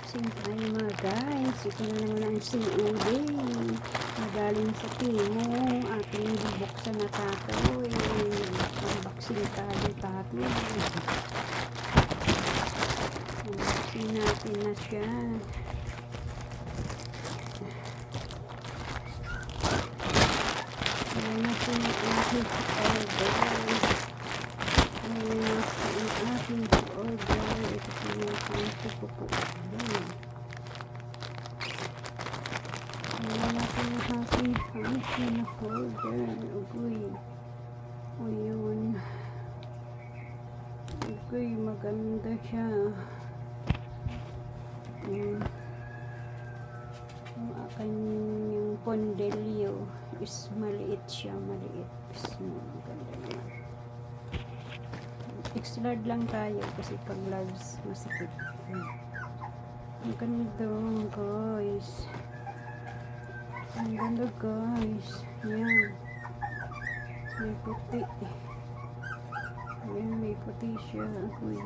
Unboxing tayo mga guys. Ito na naman ang COD na galing sa Timo. Ating bubuksan na tayo. Unboxing tayo tayo. Unboxing natin na siya. Ayan na po yung ating order. Ayan na po yung ating order. Ito po yung panty ko po. Ayan na po yung ating panty na order. Ugoy. O yun. Ugoy, maganda siya. Yung akin yung pondelio is maliit siya. Maliit. Maganda naman. X-large lang tayo kasi pag large masakit. Ang ganda guys. Ang ganda guys. Yan. May puti. Ayan, may puti siya. May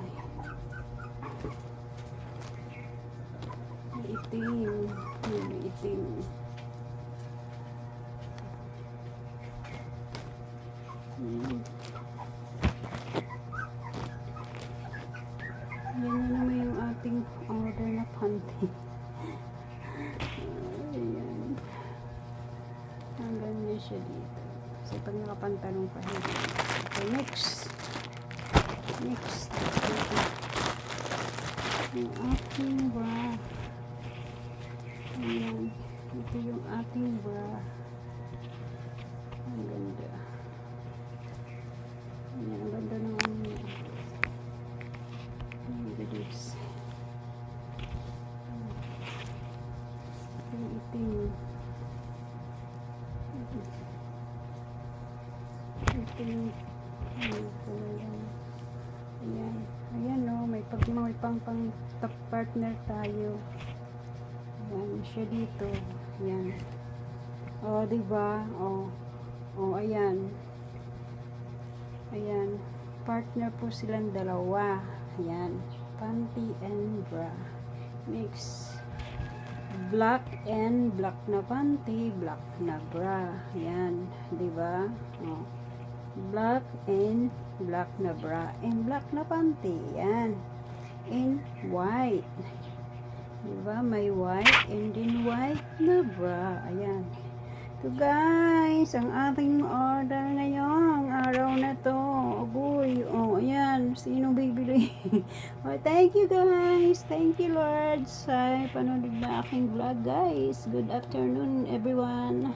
itim. May itim. Yan na naman yung ating order na panty. Ayan. Ang ganda siya dito. Kasi pag nakapantalong pa hindi. Okay, next. Next. Yung ating bra. Ayan. Ito yung ating bra. Ang ganda. Ayan, ang ganda ng ano niya. This. Yung itim. Itim. Ayan. Ayan o. May pang top partner tayo. Ayan. Siya dito. Ayan. O, diba? O, ayan. Ayan. Partner po silang dalawa. Ayan. Panty and bra. Mix. Black and black na panty, black na bra. Ayan. Diba? O. Black and black na bra and black na panty. Ayan. In white. Diba? May white and then white na bra. Ayan. So guys, ang ating order ngayong araw na to. Ugoy. O, ayan. Sino bibili? Oh, thank you guys. Thank you Lord sa panonood na aking vlog guys. Good afternoon everyone.